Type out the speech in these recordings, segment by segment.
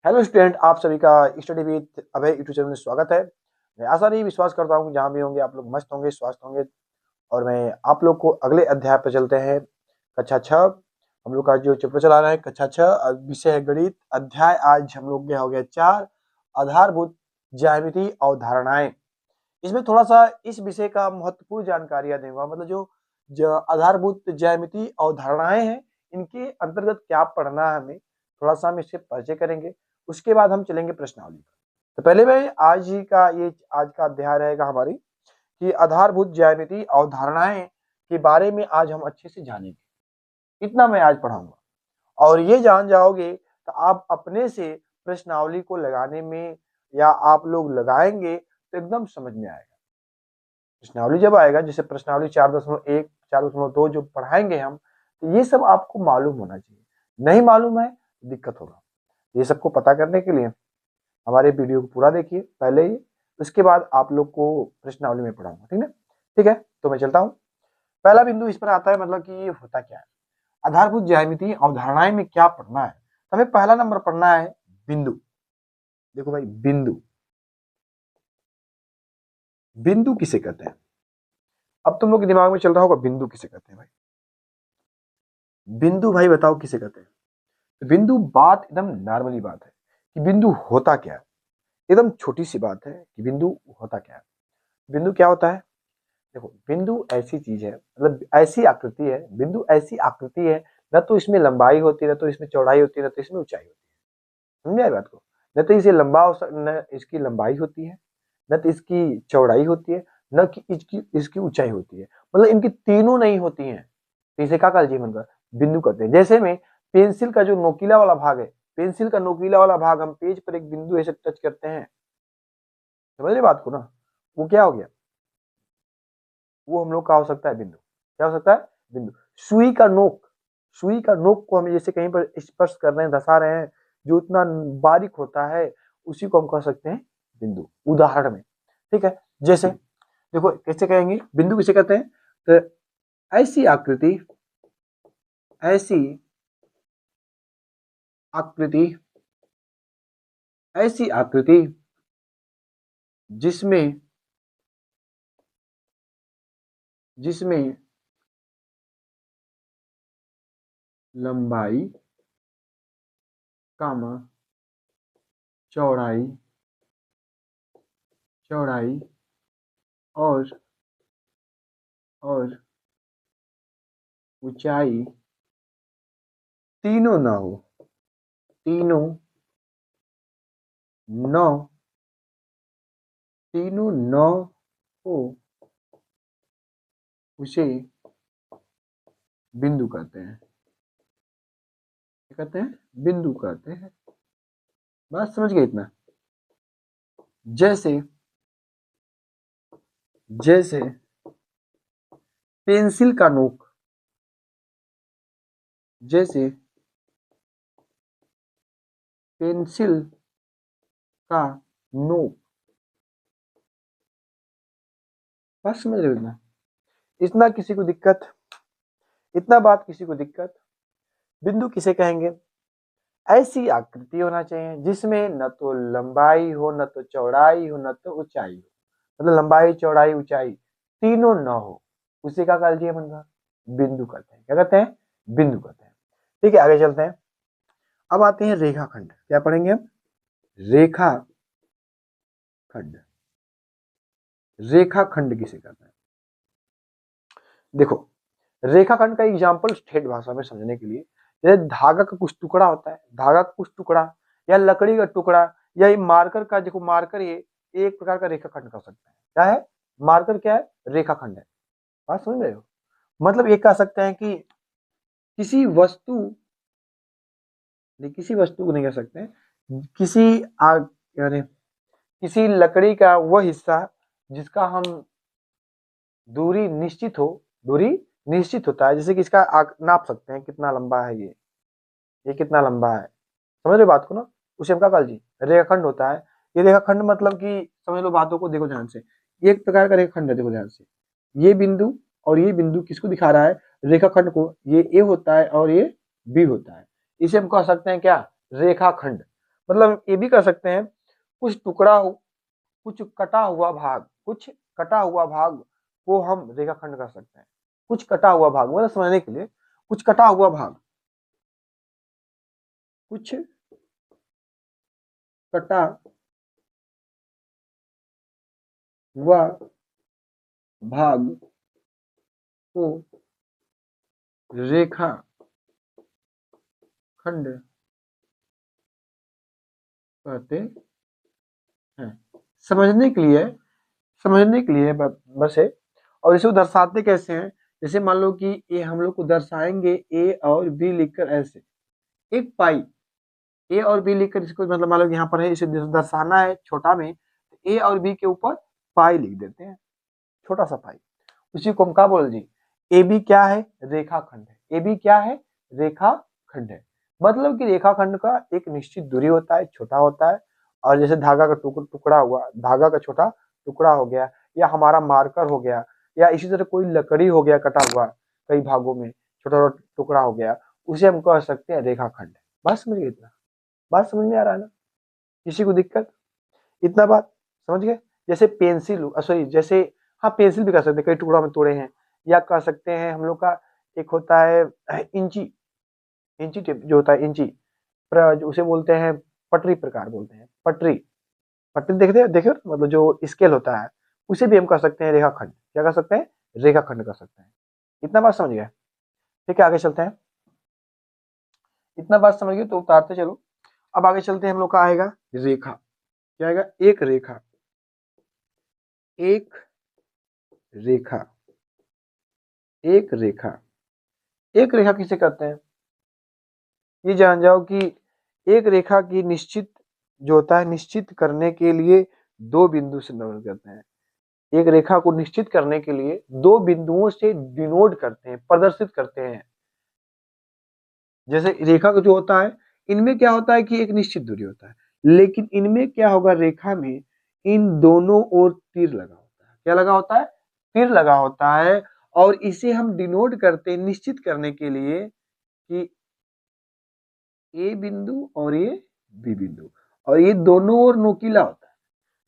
Hello student, आप सभी का study with Abhay YouTube channel में स्वागत है। मैं आशा नहीं विश्वास करता हूँ जहाँ भी होंगे आप लोग मस्त होंगे, स्वस्थ होंगे। और मैं आप लोग को अगले अध्याय पर चलते हैं। कक्षा 6 हम लोग का जो चैप्टर चला रहा है, कक्षा 6 विषय है गणित। अध्याय आज हम लोग हो गया 4, आधारभूत ज्यामिति अवधारणाएं। इसमें थोड़ा सा इस विषय का महत्वपूर्ण जानकारियां दूंगा, मतलब जो आधारभूत ज्यामिति अवधारणाएं हैं, इनके अंतर्गत क्या पढ़ना है हमें, थोड़ा सा हम इससे परिचय करेंगे। उसके बाद हम चलेंगे प्रश्नावली पर। तो पहले भाई आज का अध्याय रहेगा हमारी कि आधारभूत ज्यामिति अवधारणाएं के बारे में आज हम अच्छे से जानेंगे। इतना मैं आज पढ़ाऊंगा और ये जान जाओगे तो आप अपने से प्रश्नावली को लगाने में या आप लोग लगाएंगे तो एकदम समझ में आएगा। प्रश्नावली जब आएगा, जैसे प्रश्नावली 4.1 4.2 जो पढ़ाएंगे हम, तो ये सब आपको मालूम होना चाहिए। नहीं मालूम है तो दिक्कत होगा। ये सबको पता करने के लिए हमारे वीडियो को पूरा देखिए पहले ही, उसके बाद आप लोग को प्रश्नावली में पढ़ाऊंगा। ठीक है, ठीक है। तो मैं चलता हूँ। पहला बिंदु इस पर आता है, मतलब कि ये होता क्या है, आधारभूत ज्यामिति अवधारणाएं में क्या पढ़ना है। तो हमें पहला नंबर पढ़ना है बिंदु। देखो भाई, बिंदु, बिंदु किसे कहते हैं? अब तुम लोग के दिमाग में चल रहा होगा बिंदु किसे कहते हैं भाई। बिंदु भाई बताओ किसे कहते हैं। तो बिंदु, बात एकदम नॉर्मली बात है कि बिंदु होता क्या है। एकदम छोटी सी बात है कि बिंदु होता क्या है। बिंदु क्या होता है? देखो, बिंदु ऐसी चीज है, मतलब ऐसी आकृति है, बिंदु ऐसी आकृति है, न तो इसमें लंबाई होती है, न तो इसमें चौड़ाई होती है, न तो इसमें ऊंचाई होती है। समझे बात को? न तो इसे लंबा न इसकी लंबाई होती है, न तो इसकी चौड़ाई होती है, न कि इसकी इसकी ऊंचाई होती है। मतलब इनकी तीनों नहीं होती हैं। तो इसे क्या कहल जी बनकर बिंदु कहते हैं। जैसे में पेंसिल का जो नोकीला वाला भाग है, पेंसिल का नोकीला वाला भाग हम पेज पर एक बिंदु ऐसे टच करते हैं, समझ रहे बात को ना, वो क्या हो गया, वो हम लोग का हो सकता है बिंदु। क्या हो सकता है? बिंदु। सुई का नोक, सुई का नोक को हम जैसे कहीं पर स्पर्श कर रहे हैं, धसा रहे हैं, जो उतना बारीक होता है, उसी को हम कह सकते हैं बिंदु, उदाहरण में। ठीक है, जैसे देखो कैसे कहेंगे बिंदु किसे कहते हैं। तो ऐसी आकृति, ऐसी आकृति, ऐसी आकृति जिसमें जिसमें लंबाई, कामा, चौड़ाई, चौड़ाई और ऊंचाई तीनों ना हो, तीनों न तीनों न हो, उसे बिंदु कहते हैं। क्या कहते हैं? बिंदु कहते हैं। बात समझ गए इतना? जैसे जैसे पेंसिल का नोक, जैसे पेंसिल का नोक, बात समझ रहे हो इतना? इतना किसी को दिक्कत? इतना बात किसी को दिक्कत? बिंदु किसे कहेंगे? ऐसी आकृति होना चाहिए जिसमें न तो लंबाई हो, न तो चौड़ाई हो, न तो ऊंचाई हो। मतलब लंबाई, चौड़ाई, ऊंचाई तीनों न हो, उसी का काल जी बनगा बिंदु कहते हैं। क्या कहते हैं? बिंदु कहते हैं। ठीक है, आगे चलते हैं। अब आते हैं रेखाखंड। क्या पढ़ेंगे हम? रेखाखंड। रेखाखंड किसे कहते हैं? देखो, रेखाखंड का एग्जाम्पल ठेठ भाषा में समझने के लिए, जैसे धागा का कुछ टुकड़ा होता है, धागा का कुछ टुकड़ा या लकड़ी का टुकड़ा या ये मार्कर का, देखो मार्कर ये एक प्रकार का रेखाखंड कर सकता है। क्या है मार्कर? क्या है? रेखाखंड है। बात समझ रहे हो? मतलब ये कह सकते हैं कि किसी वस्तु, किसी वस्तु को नहीं कह सकते हैं, किसी आग यानी किसी लकड़ी का वह हिस्सा जिसका हम दूरी निश्चित हो, दूरी निश्चित होता है, जैसे कि इसका नाप सकते हैं कितना लंबा है, ये कितना लंबा है। समझ रहे बात को ना? उसे हम क्या काल जी रेखाखंड होता है। ये रेखाखंड मतलब कि समझ लो बातों को, देखो ध्यान से, ये एक प्रकार का रेखाखंड है। देखो ध्यान से, ये बिंदु और ये बिंदु किसको दिखा रहा है? रेखाखंड को। ये ए होता है और ये बी होता है। इसे हम कह सकते हैं क्या? रेखाखंड। मतलब ये भी कर सकते हैं कुछ कुछ कटा हुआ भाग, कुछ कटा हुआ भाग को हम रेखाखंड कर सकते हैं। कुछ कटा हुआ भाग मतलब समझने के लिए, कुछ कटा हुआ भाग, कुछ कटा हुआ भाग को रेखा खंड कहते हैं। समझने के लिए बस है। और इसे दर्शाते कैसे हैं, जैसे मान लो कि ये हम लोग को दर्शाएंगे ए और बी लिखकर ऐसे, एक पाई ए और बी लिखकर, इसको मतलब मान लो यहाँ पर है, इसे दर्शाना है छोटा में, ए और बी के ऊपर पाई लिख देते हैं, छोटा सा पाई। उसी को हम क्या बोल जी, ए बी क्या है, रेखाखंड है। ए बी क्या है, रेखाखंड है। मतलब कि रेखाखंड का एक निश्चित दूरी होता है, छोटा होता है। और जैसे धागा का टुकड़ा हुआ, धागा का छोटा टुकड़ा हो गया, या हमारा मार्कर हो गया, या इसी तरह कोई लकड़ी हो गया कटा हुआ कई भागों में, छोटा टुकड़ा हो गया, उसे हम कह सकते हैं रेखाखंड। बात समझ गए? इतना बात समझ में आ रहा है ना? किसी को दिक्कत? इतना बात समझ गए? जैसे पेंसिल, सॉरी, जैसे हाँ पेंसिल भी कर सकते हैं, कई टुकड़ा में तोड़े हैं। या कर सकते हैं हम लोग का एक होता है इंची, इंची टेप जो होता है, इंची उसे बोलते हैं पटरी प्रकार बोलते हैं, पटरी। पटरी देखते देखे हो? मतलब जो स्केल होता है, उसे भी हम कर सकते हैं रेखाखंड। क्या कर सकते हैं? रेखाखंड कर सकते हैं। इतना बात समझ गए? ठीक है, आगे चलते हैं। इतना बात समझ गए तो उतारते चलो। अब आगे चलते हैं, हम लोग का आएगा रेखा। क्या आएगा? एक रेखा। एक रेखा। एक रेखा। एक रेखा किसे कहते हैं? ये जान जाओ कि एक रेखा की निश्चित जो होता है, निश्चित करने के लिए दो बिंदु से डिनोट करते हैं। एक रेखा को निश्चित करने के लिए दो बिंदुओं से डिनोट करते हैं, प्रदर्शित करते हैं। जैसे रेखा का जो होता है, इनमें क्या होता है कि एक निश्चित दूरी होता है, लेकिन इनमें क्या होगा, रेखा में इन दोनों ओर तीर लगा होता है। क्या लगा होता है? तीर लगा होता है। और इसे हम डिनोट करते हैं निश्चित करने के लिए कि ए बिंदु और ये बी बिंदु, और ये दोनों ओर नोकीला होता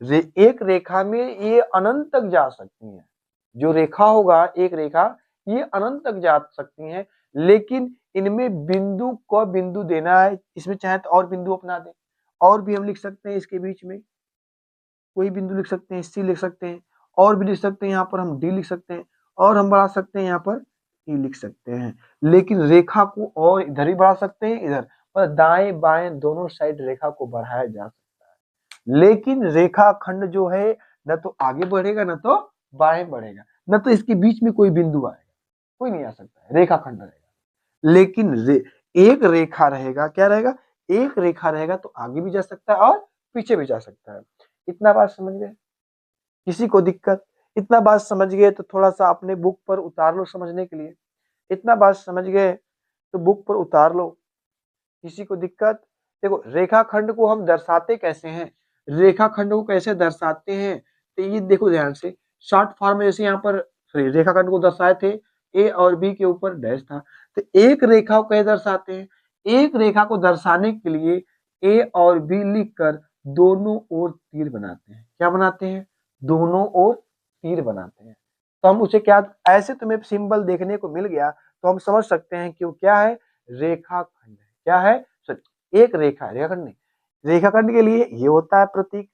है। एक रेखा में ये अनंत तक जा सकती है। जो रेखा होगा, एक रेखा, ये अनंत तक जा सकती है। लेकिन इनमें बिंदु को बिंदु देना है, इसमें चाहे तो और बिंदु अपना दें, और भी हम लिख सकते हैं इसके बीच में कोई बिंदु लिख सकते हैं, सी लिख सकते हैं, और भी लिख सकते हैं, यहाँ पर हम डी लिख सकते हैं, और हम बढ़ा सकते हैं यहाँ पर ई लिख सकते हैं। लेकिन रेखा को और इधर ही बढ़ा सकते हैं, इधर पर दाएं बाएं दोनों साइड रेखा को बढ़ाया जा सकता है। लेकिन रेखा खंड जो है, न तो आगे बढ़ेगा न तो बाएं बढ़ेगा, न तो इसके बीच में कोई बिंदु आएगा, कोई नहीं आ सकता है, रेखा खंड रहेगा। लेकिन एक रेखा रहेगा, क्या रहेगा? एक रेखा रहेगा तो आगे भी जा सकता है और पीछे भी जा सकता है। इतना बात समझ गए? किसी को दिक्कत? इतना बात समझ गए तो थोड़ा सा अपने बुक पर उतार लो समझने के लिए। इतना बात समझ गए तो बुक पर उतार लो। किसी को दिक्कत? देखो, रेखाखंड को हम दर्शाते कैसे हैं, रेखाखंड को कैसे दर्शाते हैं, तो ये देखो ध्यान से। शॉर्ट फॉर्म में जैसे यहाँ पर रेखाखंड को दर्शाए थे, ए और बी के ऊपर डैश था, तो एक रेखा को कैसे दर्शाते हैं? एक रेखा को दर्शाने के लिए ए और बी लिखकर दोनों ओर तीर बनाते हैं। क्या बनाते हैं? दोनों ओर तीर बनाते हैं। तो हम उसे क्या, ऐसे तुम्हें सिंबल देखने को मिल गया तो हम समझ सकते हैं कि वो क्या है, रेखाखंड है। क्या है? सॉरी, एक रेखा है, रेखाखंड नहीं। रेखाखंड के लिए ये होता है, प्रतीक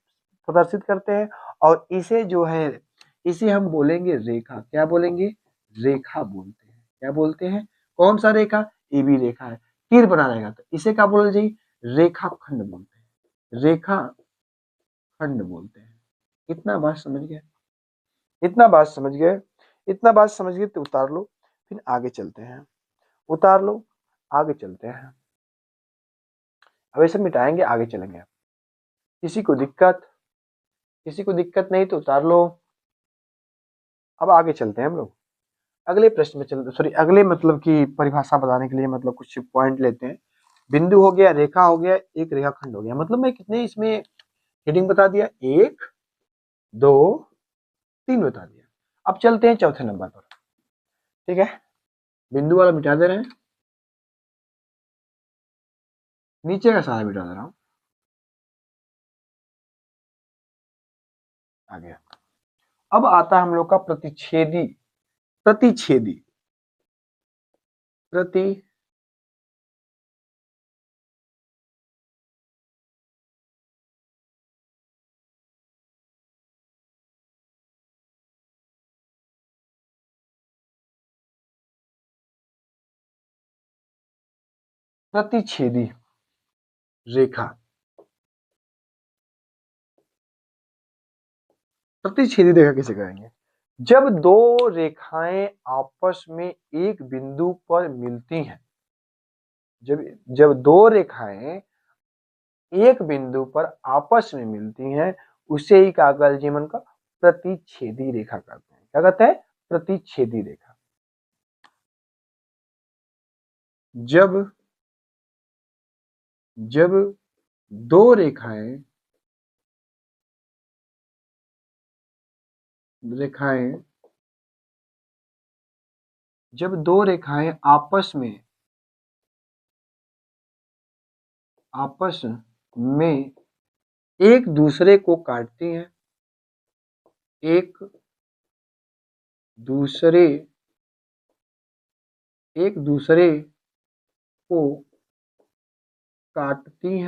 प्रदर्शित करते हैं। और इसे जो है, इसे हम बोलेंगे रेखा। क्या बोलेंगे? रेखा बोलते हैं। क्या बोलते हैं? कौन सा रेखा? ए बी रेखा है, तीर बना रहेगा तो इसे क्या बोल जी? रेखाखंड बोलते हैं, रेखा खंड बोलते हैं। इतना बात समझ गए? इतना बात समझ गए? इतना बात समझ गए तो उतार लो, फिर आगे चलते हैं। उतार लो, आगे चलते हैं। अब ऐसे मिटाएंगे, आगे चलेंगे। किसी को दिक्कत? किसी को दिक्कत नहीं तो उतार लो। अब आगे चलते हैं हम लोग, अगले प्रश्न में चलते, सॉरी अगले मतलब की परिभाषा बताने के लिए मतलब कुछ पॉइंट लेते हैं। बिंदु हो गया, रेखा हो गया, एक रेखाखंड हो गया। मतलब मैं कितने इसमें हेडिंग बता दिया, 1 2 3 बता दिया। अब चलते हैं चौथे नंबर पर। ठीक है, बिंदु वाला मिटा दे रहे हैं, नीचे का सारा मिटा दे रहा हूं। आ गया। अब आता है हम लोग का प्रतिच्छेदी, प्रतिच्छेदी, प्रतिच्छेदी रेखा, प्रतिच्छेदी रेखा किसे कहेंगे? जब दो रेखाएं आपस में एक बिंदु पर मिलती हैं, जब जब दो रेखाएं एक बिंदु पर आपस में मिलती हैं, उसे ही कागज जीवन का प्रतिच्छेदी रेखा कहते हैं। क्या कहते हैं? प्रतिच्छेदी रेखा। जब जब दो रेखाएं जब दो रेखाएं आपस में एक दूसरे को काटती हैं, एक दूसरे को काटती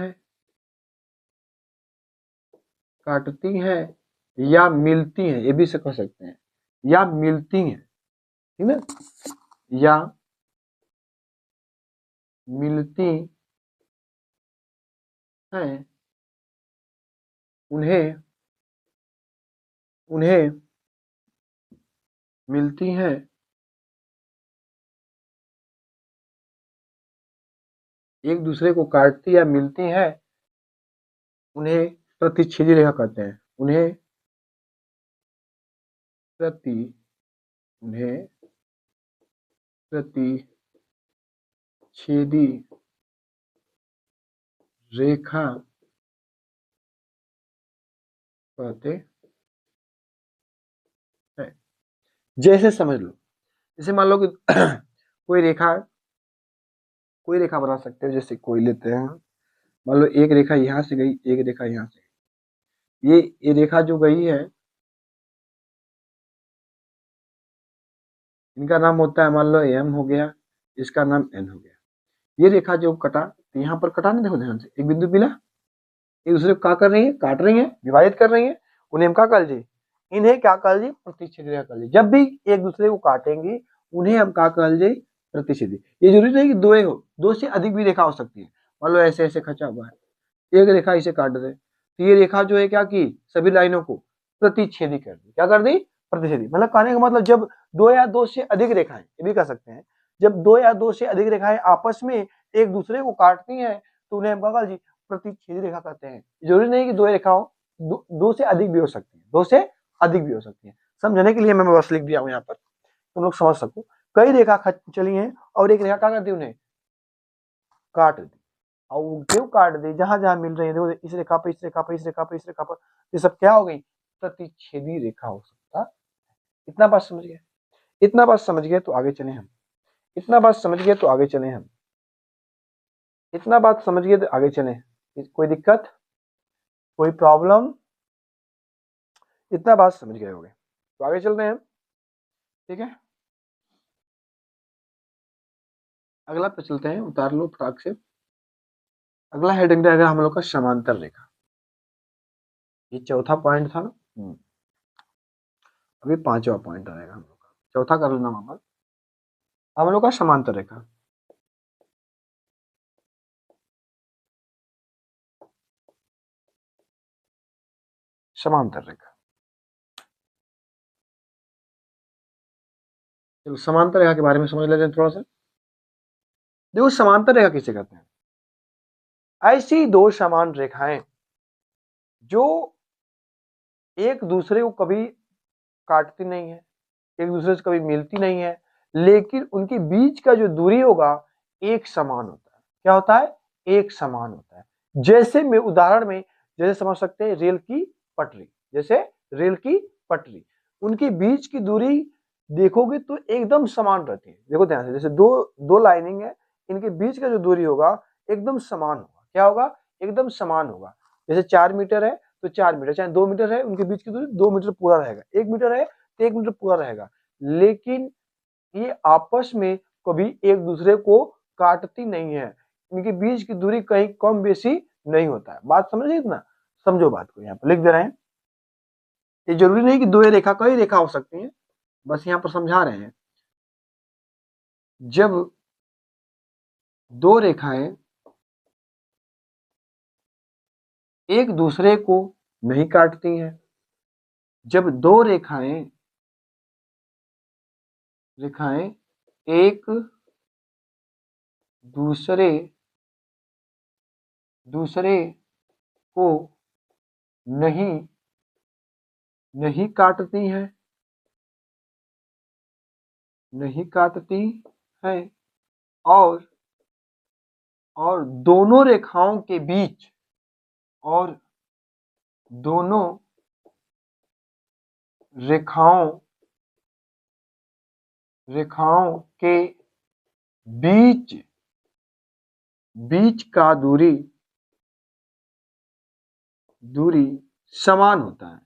हैं या मिलती हैं, ये भी से कह सकते हैं, या मिलती हैं, ठीक है, या मिलती हैं, उन्हें मिलती हैं, एक दूसरे को काटती या मिलती हैं, उन्हें प्रतिच्छेदी रेखा कहते हैं। उन्हें प्रतिच्छेदी रेखा कहते हैं। जैसे समझ लो, जैसे मान लो कि कोई रेखा बना सकते हो, जैसे कोई लेते हैं, मान लो एक रेखा यहां से गई, एक रेखा यहां से, ये रेखा जो गई है, इनका नाम होता है, मान लो एम हो गया, इसका नाम एन हो गया। ये रेखा जो कटा, तो यहाँ पर कटा नहीं, देखो ध्यान से, एक बिंदु मिला, एक दूसरे को क्या कर रही है? काट रही है, विभाजित कर रही है, उन्हें हम क्या कर लीजिए? इन्हें क्या कर लीजिए? प्रतिच्छेदी रेखा कर लीजिए। जब भी एक दूसरे को काटेंगे, उन्हें हम क्या कर लीजिए? प्रतिच्छेदी। ये जरूरी नहीं कि दो ही हो, दो से अधिक भी रेखा हो सकती है। मान लो ऐसे ऐसे खचा हुआ है, एक रेखा इसे काट दे, तो ये रेखा जो है क्या की? सभी लाइनों को प्रतिच्छेदी कर दी। क्या कर दी? प्रतिच्छेदी। मतलब कहने का मतलब, जब दो या दो से अधिक रेखाएं, ये भी कह सकते हैं, जब दो या दो से अधिक रेखाएं आपस में एक दूसरे को काटती हैं, तो उन्हें हम क्या कहते हैं? प्रतिच्छेदी रेखा कहते हैं। जरूरी नहीं कि दो रेखाओं, दो से अधिक भी हो सकती है, दो से अधिक भी हो सकती है। समझने के लिए मैं बस लिख दिया हूं यहाँ पर, तुम लोग समझ सको। कई रेखा चली हैं और एक रेखा क्या कर दी? उन्हें काट दी। और वो क्यों काट दी? जहां जहां मिल रही है, देखो इस रेखा पर, इस रेखा पर, इस रेखा पर, इस रेखा पर, ये सब क्या हो गई? प्रतिच्छेदी रेखा हो सकता। इतना बात समझ गए? इतना बात समझ गए तो आगे चले हम। इतना बात समझ गए तो आगे चले हम। इतना बात समझ गए तो आगे चले। कोई दिक्कत, कोई प्रॉब्लम? इतना बात समझ गए होंगे तो आगे चलते हैं, ठीक है। अगला पे चलते हैं, उतार लो फटाक से। अगला हेडिंग रहेगा हम लोग का समांतर रेखा। ये चौथा पॉइंट था ना, अभी पांचवा पॉइंट आएगा हम लोग का। चौथा कर लेना वहां पर, हम लोग का समांतर रेखा। समांतर रेखा, चलो समांतर रेखा के बारे में समझ लेते हैं थोड़ा सा। देखो समांतर रेखा किसे कहते हैं? ऐसी दो समान रेखाएं जो एक दूसरे को कभी काटती नहीं है, एक दूसरे से कभी मिलती नहीं है, लेकिन उनके बीच का जो दूरी होगा एक समान होता है। क्या होता है? एक समान होता है। जैसे में उदाहरण में, जैसे समझ सकते हैं रेल की पटरी, जैसे रेल की पटरी, उनके बीच की दूरी देखोगे तो एकदम समान रहती है। देखो ध्यान से, जैसे दो दो लाइनिंग है, इनके बीच का जो दूरी होगा एकदम समान होगा। क्या होगा? एकदम समान होगा। जैसे 4 मीटर है तो 4 मीटर, चाहे 2 मीटर है उनके बीच की दूरी 2 मीटर पूरा रहेगा, 1 मीटर है तो 1 मीटर पूरा रहेगा। लेकिन ये आपस में कभी एक दूसरे को काटती नहीं है, इनके बीच की दूरी कहीं कम बेसी नहीं होता है। बात समझ गए इतना? समझो बात को, यहाँ पर लिख दे रहे हैं। ये जरूरी नहीं कि दो रेखा कई रेखा हो सकती है, बस यहाँ पर समझा रहे हैं। जब दो रेखाएं एक दूसरे को नहीं काटती हैं, जब दो रेखाएं एक दूसरे को नहीं काटती हैं और दोनों रेखाओं के बीच रेखाओं के बीच का दूरी समान होता है।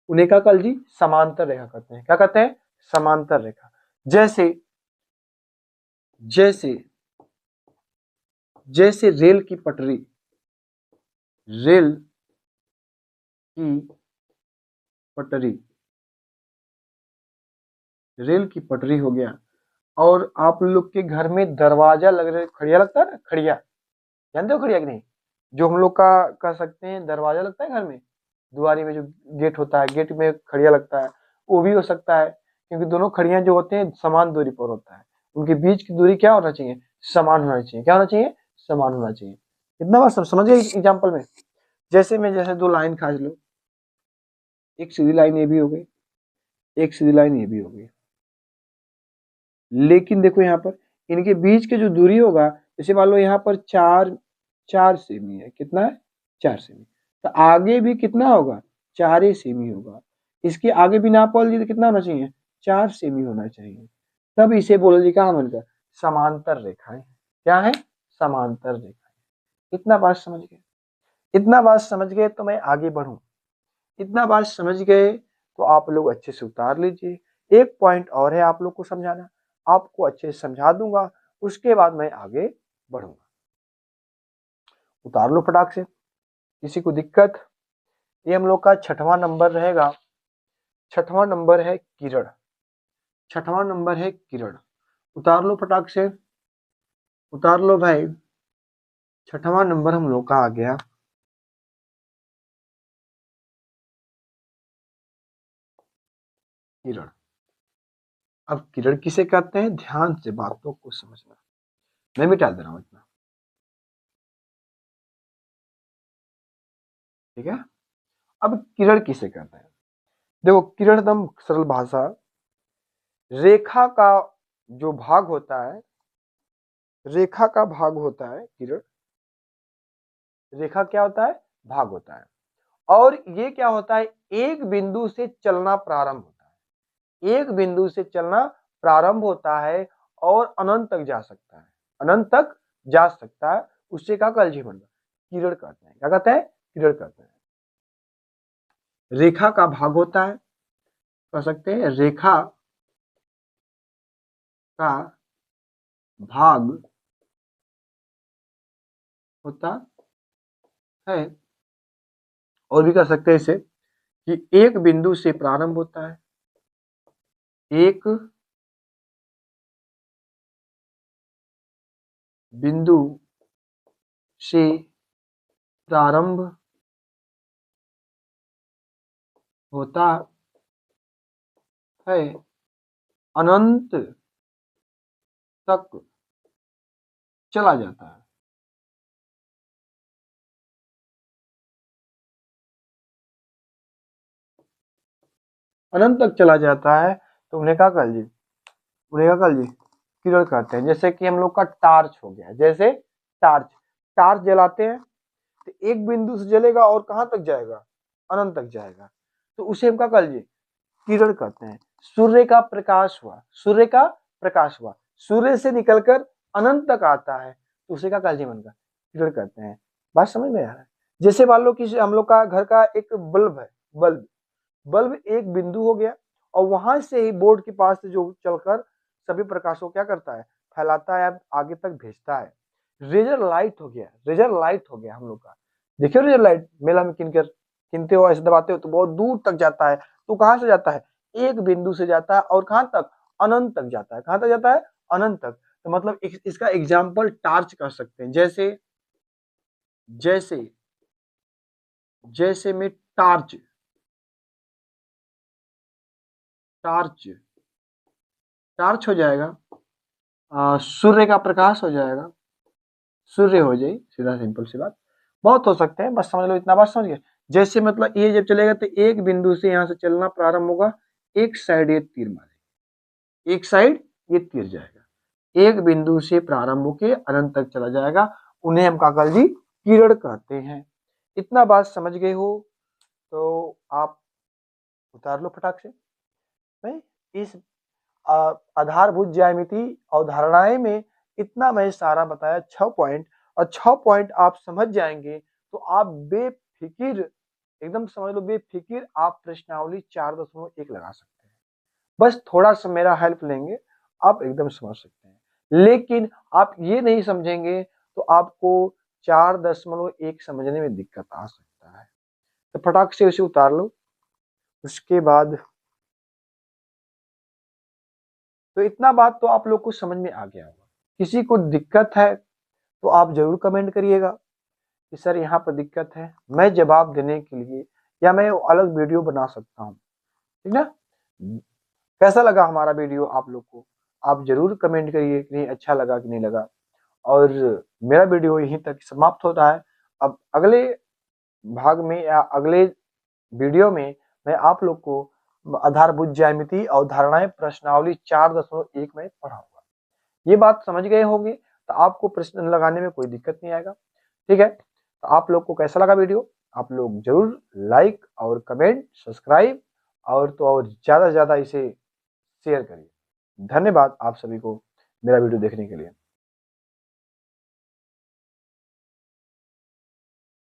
उन्हें क्या कल जी समांतर रेखा कहते हैं। क्या कहते हैं? समांतर रेखा। जैसे रेल की पटरी हो गया, और आप लोग के घर में दरवाजा लग रहा है, खड़िया लगता है ना, खड़िया जानते हो खड़िया कि नहीं? जो हम लोग का कह सकते हैं दरवाजा लगता है घर में, दुआरी में जो गेट होता है, गेट में खड़िया लगता है, वो भी हो सकता है, क्योंकि दोनों खड़ियां जो होते हैं समान दूरी पर होता है, उनके बीच की दूरी क्या होना चाहिए? समान होना चाहिए। क्या होना चाहिए? समान होना चाहिए। इतना बात समझ गए एग्जाम्पल में? जैसे दो लाइन खींच लो, एक सीधी लाइन ये भी हो गई, एक सीधी लाइन ये भी हो गई, लेकिन देखो यहाँ पर इनके बीच की जो दूरी होगा, जैसे मान लो यहाँ पर 4 सेमी है, कितना है? 4 सेमी, तो आगे भी कितना होगा? 4 ही सेमी होगा। इसके आगे भी नाप लीजिए तो कितना होना चाहिए? 4 सेमी होना चाहिए। तब इसे बोलो जी कहाँ बनकर समांतर रेखाएं। क्या है? समांतर रेखाएं। इतना बात समझ गए? इतना बात समझ गए तो मैं आगे बढ़ूं? इतना बात समझ गए तो आप लोग अच्छे से उतार लीजिए। एक पॉइंट और है आप लोग को समझाना, आपको अच्छे से समझा दूंगा, उसके बाद मैं आगे बढ़ूंगा। उतार लो फटाक से, किसी को दिक्कत? ये हम लोग का 6वां नंबर रहेगा। 6वां नंबर है किरण। 6वां नंबर है किरण। उतार लो फटाक से, उतार लो भाई। 6वां नंबर हम लोग का आ गया किरण। अब किरण किसे कहते हैं? ध्यान से बातों को समझना, मैं मिटा दे रहा हूं इतना, ठीक है? अब किरण किसे कहते हैं? देखो किरण एकदम सरल भाषा, रेखा का जो भाग होता है, रेखा का भाग होता है किरण। रेखा क्या होता है? भाग होता है। और ये क्या होता है? एक बिंदु से चलना प्रारंभ होता है, एक बिंदु से चलना प्रारंभ होता है और अनंत तक जा सकता है, अनंत तक जा सकता है। उससे क्या कल जीवन किरण कहते हैं। क्या कहते हैं? किरण कहते हैं। रेखा का भाग होता है, कह सकते हैं रेखा का भाग होता है, और भी कर सकते हैं इसे कि एक बिंदु से प्रारंभ होता है, एक बिंदु से प्रारंभ होता है, अनंत तक चला जाता है। अनंत तक चला जाता है तो उन्हें क्या कर जी? उन्हें क्या कर जी? किरण कहते हैं। जैसे कि हम लोग का टार्च हो गया, जैसे टार्च, टार्च जलाते हैं तो एक बिंदु से जलेगा और कहां तक जाएगा? अनंत तक जाएगा, तो उसे हम क्या कर जी? किरण कहते हैं। सूर्य का प्रकाश हुआ, सूर्य का प्रकाश हुआ, सूर्य से निकलकर अनंत तक आता है तो उसे क्या कालजीवन का पीरियड कहते हैं। बात समझ में आ रहा है? जैसे मान लो कि हम लोग का घर का एक बल्ब है, बल्ब बल्ब एक बिंदु हो गया और वहां से ही बोर्ड के पास से जो चलकर सभी प्रकाश को क्या करता है, फैलाता है, आगे तक भेजता है। रेजर लाइट हो गया, रेजर लाइट हो गया हम लोग का। देखिए रेजर लाइट मेला में किनते हो, ऐसे दबाते हो तो बहुत दूर तक जाता है। तो कहां से जाता है, एक बिंदु से जाता है और कहां तक, अनंत तक जाता है। कहां तक जाता है, अनंत तक। तो मतलब इसका एग्जाम्पल टार्च कर सकते हैं। जैसे जैसे जैसे में टार्च टार्च टार्च हो जाएगा, सूर्य का प्रकाश हो जाएगा, सूर्य हो जाए, सीधा सिंपल सी बात। बहुत हो सकते हैं, बस समझ लो इतना बात समझ गए। जैसे मतलब ये जब चलेगा तो एक बिंदु से यहाँ से चलना प्रारंभ होगा, एक साइड ये तीर मारेगा, एक साइड ये तीर जाएगा, एक बिंदु से प्रारंभ होके अनंत तक चला जाएगा। उन्हें हम काकल जी किरण कहते हैं। इतना बात समझ गए हो तो आप उतार लो फटाक से। नहीं, इस आधारभूत ज्यामिति अवधारणाएं में इतना मैं सारा बताया 6 पॉइंट, और 6 पॉइंट आप समझ जाएंगे तो आप बेफिकिर, एकदम समझ लो बेफिकिर आप प्रश्नावली 4.1 लगा सकते हैं। बस थोड़ा सा मेरा हेल्प लेंगे, आप एकदम समझ सकते हैं। लेकिन आप ये नहीं समझेंगे तो आपको 4.1 समझने में दिक्कत आ सकता है। तो फटाक से उसे उतार लो। उसके बाद तो इतना बात तो आप लोग को समझ में आ गया होगा। किसी को दिक्कत है तो आप जरूर कमेंट करिएगा कि सर यहाँ पर दिक्कत है, मैं जवाब देने के लिए या मैं अलग वीडियो बना सकता हूँ। ठीक ना? कैसा लगा हमारा वीडियो आप लोग को, आप जरूर कमेंट करिए कि नहीं अच्छा लगा कि नहीं लगा। और मेरा वीडियो यहीं तक समाप्त होता है। अब अगले भाग में या अगले वीडियो में मैं आप लोग को आधारभूत ज्यामिति अवधारणाएं प्रश्नावली 4.1 में पढ़ाऊंगा। ये बात समझ गए होंगे तो आपको प्रश्न लगाने में कोई दिक्कत नहीं आएगा। ठीक है, तो आप लोग को कैसा लगा वीडियो, आप लोग जरूर लाइक और कमेंट सब्सक्राइब और तो और ज्यादा से ज्यादा इसे शेयर करिए। धन्यवाद आप सभी को मेरा वीडियो देखने के लिए।